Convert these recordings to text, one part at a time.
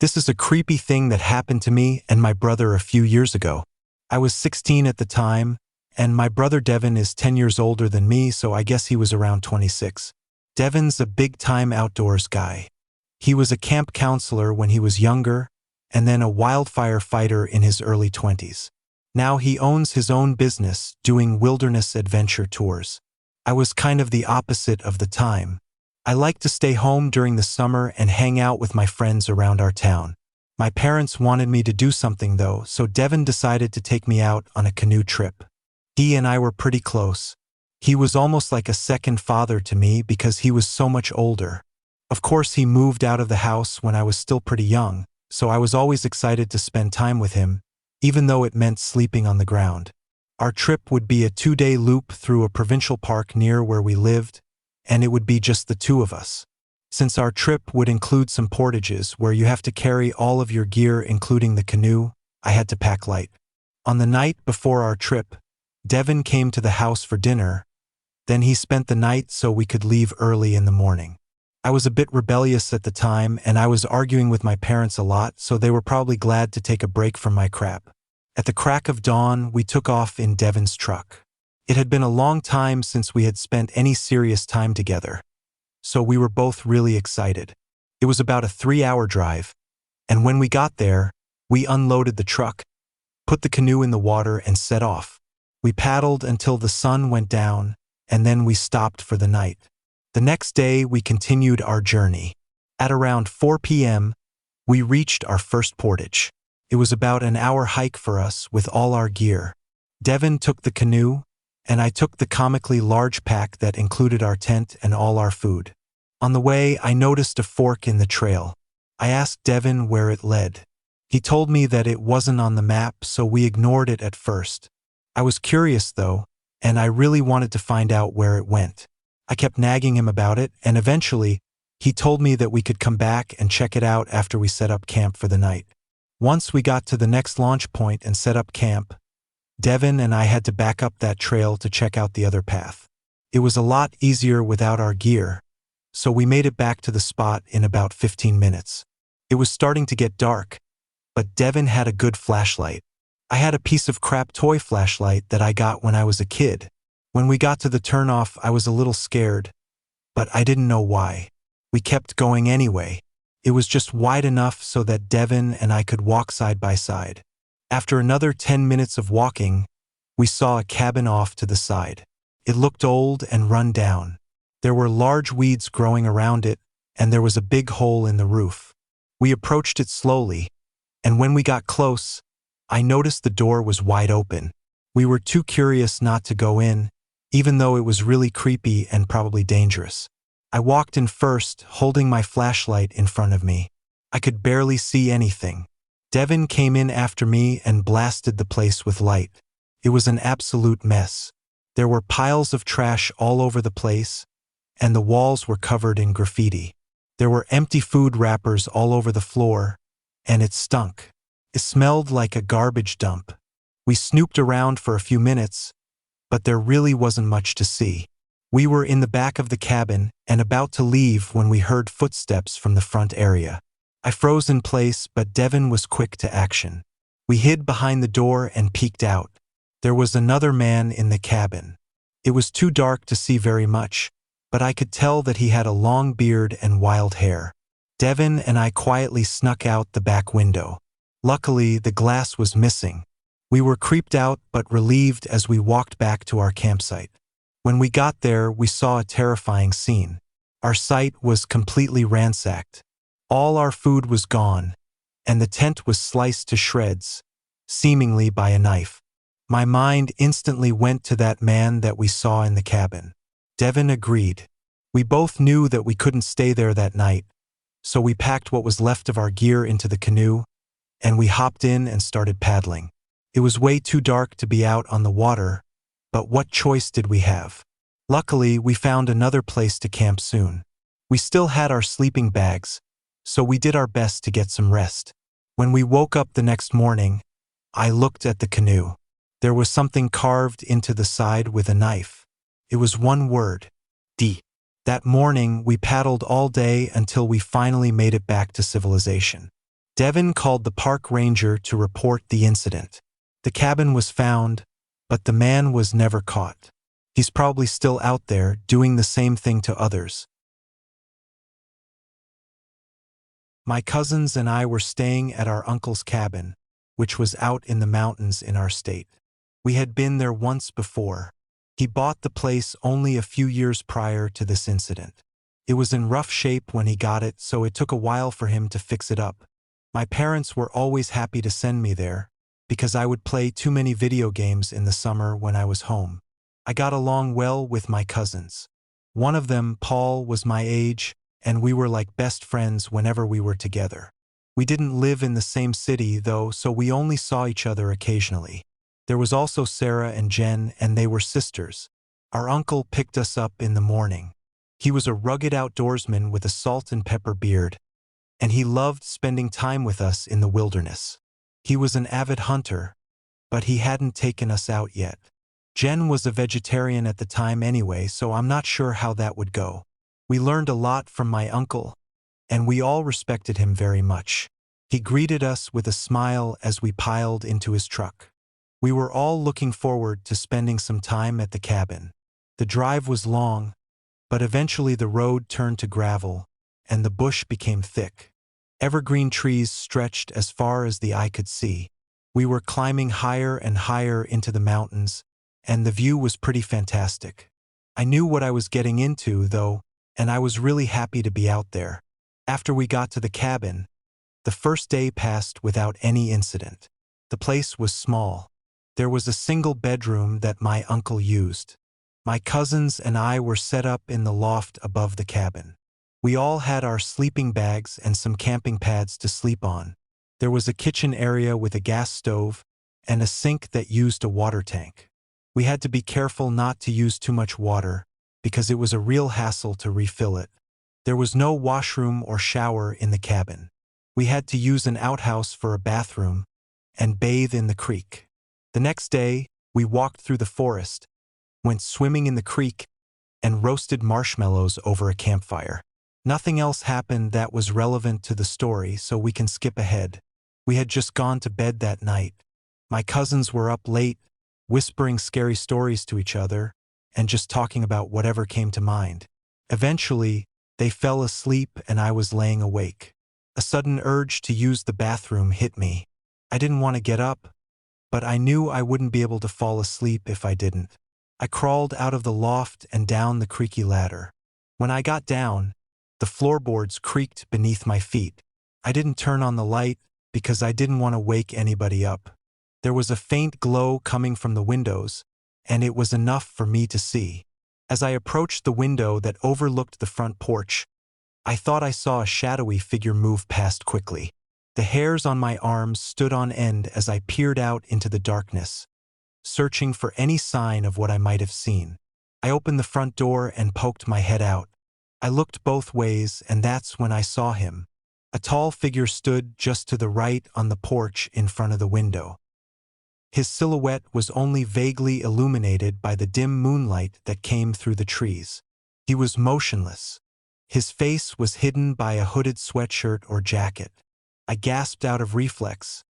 This is a creepy thing that happened to me and my brother a few years ago. I was 16 at the time, and my brother Devin is 10 years older than me, so I guess he was around 26. Devin's a big-time outdoors guy. He was a camp counselor when he was younger, and then a wildfire fighter in his early 20s. Now he owns his own business, doing wilderness adventure tours. I was kind of the opposite of the time. I like to stay home during the summer and hang out with my friends around our town. My parents wanted me to do something though, so Devin decided to take me out on a canoe trip. He and I were pretty close. He was almost like a second father to me because he was so much older. Of course, he moved out of the house when I was still pretty young, so I was always excited to spend time with him, even though it meant sleeping on the ground. Our trip would be a 2-day loop through a provincial park near where we lived, and it would be just the two of us. Since our trip would include some portages where you have to carry all of your gear including the canoe, I had to pack light. On the night before our trip, Devin came to the house for dinner, then he spent the night so we could leave early in the morning. I was a bit rebellious at the time and I was arguing with my parents a lot, so they were probably glad to take a break from my crap. At the crack of dawn, we took off in Devin's truck. It had been a long time since we had spent any serious time together, so we were both really excited. It was about a 3-hour drive, and when we got there, we unloaded the truck, put the canoe in the water and set off. We paddled until the sun went down, and then we stopped for the night. The next day, we continued our journey. At around 4 p.m., we reached our first portage. It was about an hour hike for us with all our gear. Devin took the canoe, and I took the comically large pack that included our tent and all our food. On the way, I noticed a fork in the trail. I asked Devin where it led. He told me that it wasn't on the map, so we ignored it at first. I was curious though, and I really wanted to find out where it went. I kept nagging him about it, and eventually, he told me that we could come back and check it out after we set up camp for the night. Once we got to the next launch point and set up camp, Devin and I had to back up that trail to check out the other path. It was a lot easier without our gear, so we made it back to the spot in about 15 minutes. It was starting to get dark, but Devin had a good flashlight. I had a piece of crap toy flashlight that I got when I was a kid. When we got to the turnoff, I was a little scared, but I didn't know why. We kept going anyway. It was just wide enough so that Devin and I could walk side by side. After another 10 minutes of walking, we saw a cabin off to the side. It looked old and run down. There were large weeds growing around it, and there was a big hole in the roof. We approached it slowly, and when we got close, I noticed the door was wide open. We were too curious not to go in, even though it was really creepy and probably dangerous. I walked in first, holding my flashlight in front of me. I could barely see anything. Devin came in after me and blasted the place with light. It was an absolute mess. There were piles of trash all over the place, and the walls were covered in graffiti. There were empty food wrappers all over the floor, and it stunk. It smelled like a garbage dump. We snooped around for a few minutes, but there really wasn't much to see. We were in the back of the cabin and about to leave when we heard footsteps from the front area. I froze in place, but Devin was quick to action. We hid behind the door and peeked out. There was another man in the cabin. It was too dark to see very much, but I could tell that he had a long beard and wild hair. Devin and I quietly snuck out the back window. Luckily, the glass was missing. We were creeped out but relieved as we walked back to our campsite. When we got there, we saw a terrifying scene. Our site was completely ransacked. All our food was gone, and the tent was sliced to shreds, seemingly by a knife. My mind instantly went to that man that we saw in the cabin. Devin agreed. We both knew that we couldn't stay there that night, so we packed what was left of our gear into the canoe, and we hopped in and started paddling. It was way too dark to be out on the water, but what choice did we have? Luckily, we found another place to camp soon. We still had our sleeping bags, so we did our best to get some rest. When we woke up the next morning, I looked at the canoe. There was something carved into the side with a knife. It was one word: D. That morning, we paddled all day until we finally made it back to civilization. Devin called the park ranger to report the incident. The cabin was found, but the man was never caught. He's probably still out there doing the same thing to others. My cousins and I were staying at our uncle's cabin, which was out in the mountains in our state. We had been there once before. He bought the place only a few years prior to this incident. It was in rough shape when he got it, so it took a while for him to fix it up. My parents were always happy to send me there, because I would play too many video games in the summer when I was home. I got along well with my cousins. One of them, Paul, was my age, and we were like best friends whenever we were together. We didn't live in the same city, though, so we only saw each other occasionally. There was also Sarah and Jen, and they were sisters. Our uncle picked us up in the morning. He was a rugged outdoorsman with a salt and pepper beard, and he loved spending time with us in the wilderness. He was an avid hunter, but he hadn't taken us out yet. Jen was a vegetarian at the time anyway, so I'm not sure how that would go. We learned a lot from my uncle, and we all respected him very much. He greeted us with a smile as we piled into his truck. We were all looking forward to spending some time at the cabin. The drive was long, but eventually the road turned to gravel, and the bush became thick. Evergreen trees stretched as far as the eye could see. We were climbing higher and higher into the mountains, and the view was pretty fantastic. I knew what I was getting into, though, and I was really happy to be out there. After we got to the cabin, the first day passed without any incident. The place was small. There was a single bedroom that my uncle used. My cousins and I were set up in the loft above the cabin. We all had our sleeping bags and some camping pads to sleep on. There was a kitchen area with a gas stove and a sink that used a water tank. We had to be careful not to use too much water because it was a real hassle to refill it. There was no washroom or shower in the cabin. We had to use an outhouse for a bathroom and bathe in the creek. The next day, we walked through the forest, went swimming in the creek, and roasted marshmallows over a campfire. Nothing else happened that was relevant to the story, so we can skip ahead. We had just gone to bed that night. My cousins were up late, whispering scary stories to each other, and just talking about whatever came to mind. Eventually, they fell asleep and I was laying awake. A sudden urge to use the bathroom hit me. I didn't want to get up, but I knew I wouldn't be able to fall asleep if I didn't. I crawled out of the loft and down the creaky ladder. When I got down, the floorboards creaked beneath my feet. I didn't turn on the light because I didn't want to wake anybody up. There was a faint glow coming from the windows, and it was enough for me to see. As I approached the window that overlooked the front porch, I thought I saw a shadowy figure move past quickly. The hairs on my arms stood on end as I peered out into the darkness, searching for any sign of what I might have seen. I opened the front door and poked my head out. I looked both ways, and that's when I saw him. A tall figure stood just to the right on the porch in front of the window. His silhouette was only vaguely illuminated by the dim moonlight that came through the trees. He was motionless. His face was hidden by a hooded sweatshirt or jacket. I gasped out of reflex,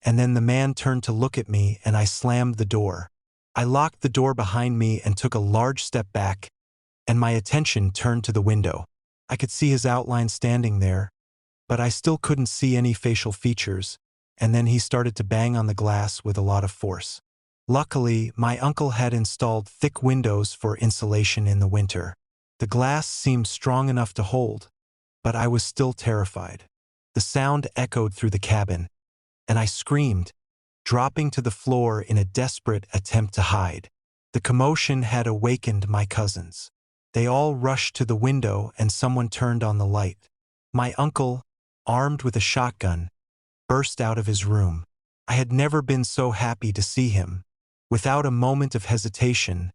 and then the man turned to look at me and I slammed the door. I locked the door behind me and took a large step back, and my attention turned to the window. I could see his outline standing there, but I still couldn't see any facial features, and then he started to bang on the glass with a lot of force. Luckily, my uncle had installed thick windows for insulation in the winter. The glass seemed strong enough to hold, but I was still terrified. The sound echoed through the cabin, and I screamed, dropping to the floor in a desperate attempt to hide. The commotion had awakened my cousins. They all rushed to the window and someone turned on the light. My uncle, armed with a shotgun, burst out of his room. I had never been so happy to see him. Without a moment of hesitation,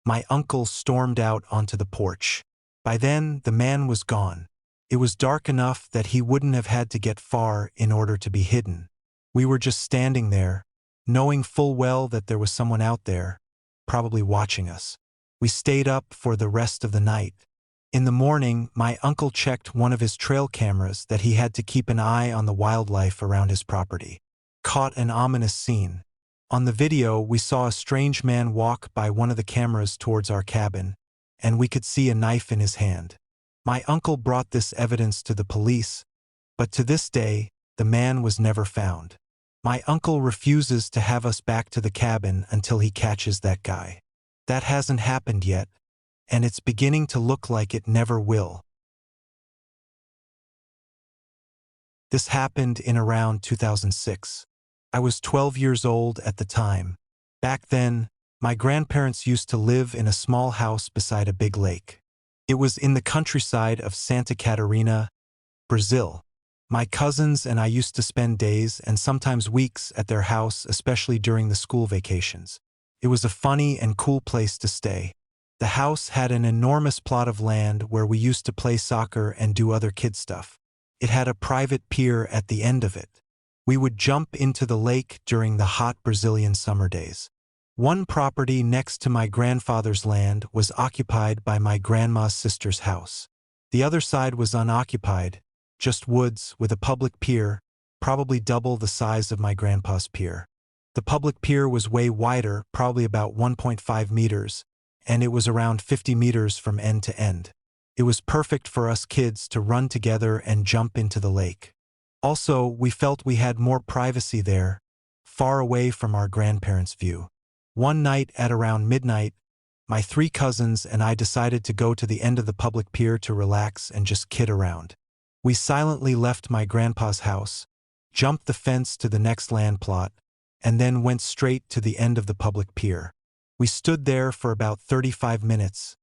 my uncle stormed out onto the porch. By then, the man was gone. It was dark enough that he wouldn't have had to get far in order to be hidden. We were just standing there, knowing full well that there was someone out there, probably watching us. We stayed up for the rest of the night. In the morning, my uncle checked one of his trail cameras that he had to keep an eye on the wildlife around his property. Caught an ominous scene. On the video, we saw a strange man walk by one of the cameras towards our cabin, and we could see a knife in his hand. My uncle brought this evidence to the police, but to this day, the man was never found. My uncle refuses to have us back to the cabin until he catches that guy. That hasn't happened yet, and it's beginning to look like it never will. This happened in around 2006. I was 12 years old at the time. Back then, my grandparents used to live in a small house beside a big lake. It was in the countryside of Santa Catarina, Brazil. My cousins and I used to spend days and sometimes weeks at their house, especially during the school vacations. It was a funny and cool place to stay. The house had an enormous plot of land where we used to play soccer and do other kid stuff. It had a private pier at the end of it. We would jump into the lake during the hot Brazilian summer days. One property next to my grandfather's land was occupied by my grandma's sister's house. The other side was unoccupied, just woods with a public pier, probably double the size of my grandpa's pier. The public pier was way wider, probably about 1.5 meters, and it was around 50 meters from end to end. It was perfect for us kids to run together and jump into the lake. Also, we felt we had more privacy there, far away from our grandparents' view. One night at around midnight, my 3 cousins and I decided to go to the end of the public pier to relax and just kid around. We silently left my grandpa's house, jumped the fence to the next land plot, and then went straight to the end of the public pier. We stood there for about 35 minutes,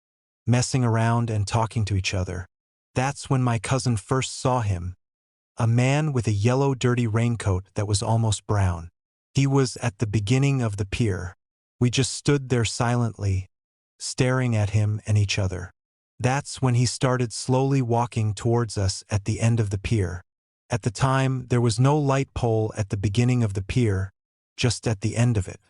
messing around and talking to each other. That's when my cousin first saw him. A man with a yellow dirty raincoat that was almost brown. He was at the beginning of the pier. We just stood there silently, staring at him and each other. That's when he started slowly walking towards us at the end of the pier. At the time, there was no light pole at the beginning of the pier, just at the end of it.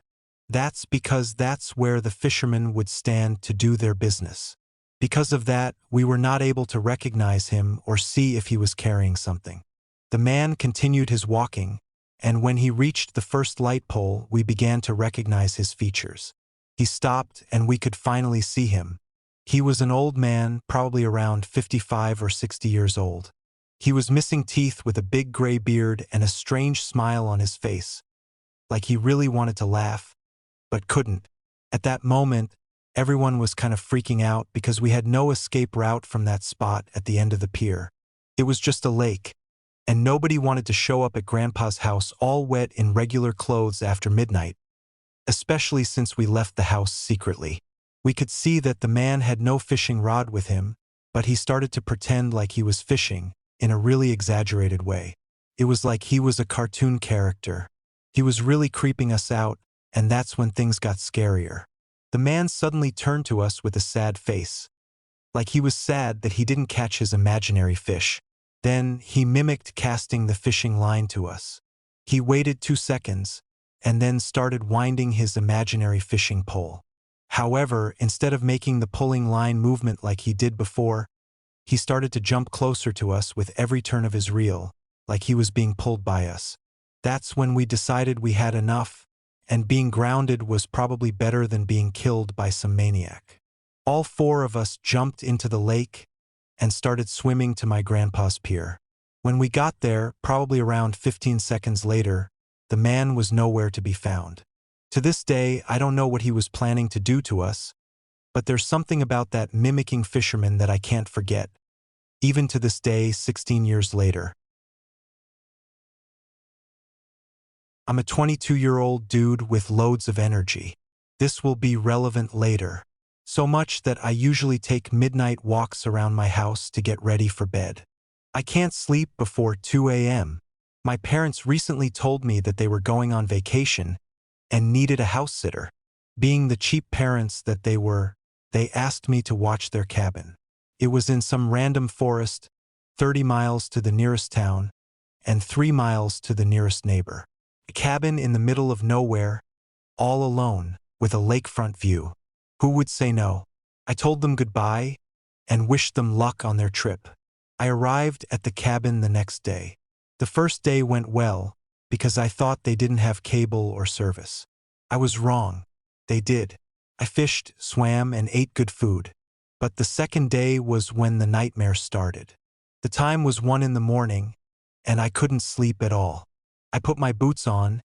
That's because that's where the fishermen would stand to do their business. Because of that, we were not able to recognize him or see if he was carrying something. The man continued his walking, and when he reached the first light pole, we began to recognize his features. He stopped and we could finally see him. He was an old man, probably around 55 or 60 years old. He was missing teeth with a big gray beard and a strange smile on his face, like he really wanted to laugh, but couldn't. At that moment, everyone was kind of freaking out because we had no escape route from that spot at the end of the pier. It was just a lake, and nobody wanted to show up at Grandpa's house all wet in regular clothes after midnight, especially since we left the house secretly. We could see that the man had no fishing rod with him, but he started to pretend like he was fishing in a really exaggerated way. It was like he was a cartoon character. He was really creeping us out, and that's when things got scarier. The man suddenly turned to us with a sad face, like he was sad that he didn't catch his imaginary fish. Then he mimicked casting the fishing line to us. He waited 2 seconds, and then started winding his imaginary fishing pole. However, instead of making the pulling line movement like he did before, he started to jump closer to us with every turn of his reel, like he was being pulled by us. That's when we decided we had enough, and being grounded was probably better than being killed by some maniac. All 4 of us jumped into the lake and started swimming to my grandpa's pier. When we got there, probably around 15 seconds later, the man was nowhere to be found. To this day, I don't know what he was planning to do to us, but there's something about that mimicking fisherman that I can't forget, even to this day, 16 years later. I'm a 22-year-old dude with loads of energy. This will be relevant later. So much that I usually take midnight walks around my house to get ready for bed. I can't sleep before 2 a.m. My parents recently told me that they were going on vacation and needed a house sitter. Being the cheap parents that they were, they asked me to watch their cabin. It was in some random forest, 30 miles to the nearest town, and 3 miles to the nearest neighbor. A cabin in the middle of nowhere, all alone, with a lakefront view. Who would say no? I told them goodbye, and wished them luck on their trip. I arrived at the cabin the next day. The first day went well because I thought they didn't have cable or service. I was wrong. They did. I fished, swam, and ate good food. But the second day was when the nightmare started. The time was 1 in the morning, and I couldn't sleep at all. I put my boots on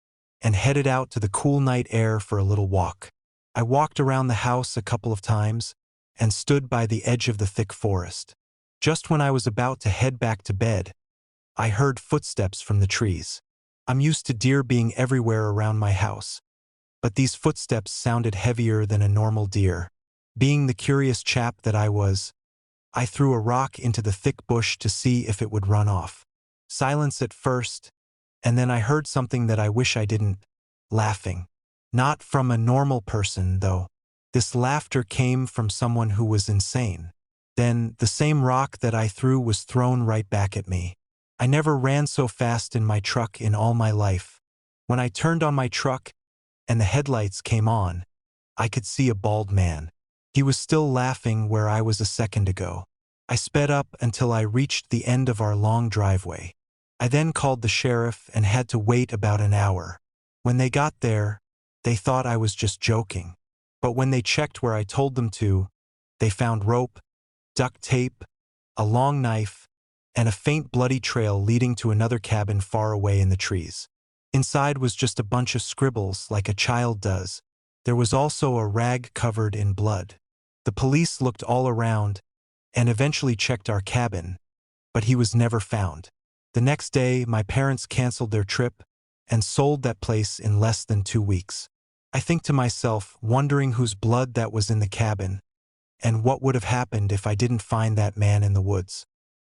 and headed out to the cool night air for a little walk. I walked around the house a couple of times and stood by the edge of the thick forest. Just when I was about to head back to bed, I heard footsteps from the trees. I'm used to deer being everywhere around my house, but these footsteps sounded heavier than a normal deer. Being the curious chap that I was, I threw a rock into the thick bush to see if it would run off. Silence at first, and then I heard something that I wish I didn't, laughing. Not from a normal person, though. This laughter came from someone who was insane. Then, the same rock that I threw was thrown right back at me. I never ran so fast in my truck in all my life. When I turned on my truck and the headlights came on, I could see a bald man. He was still laughing where I was a second ago. I sped up until I reached the end of our long driveway. I then called the sheriff and had to wait about an hour. When they got there, they thought I was just joking. But when they checked where I told them to, they found rope, duct tape, a long knife, and a faint bloody trail leading to another cabin far away in the trees. Inside was just a bunch of scribbles like a child does. There was also a rag covered in blood. The police looked all around and eventually checked our cabin, but he was never found. The next day, my parents canceled their trip and sold that place in less than 2 weeks. I think to myself, wondering whose blood that was in the cabin, and what would have happened if I didn't find that man in the woods.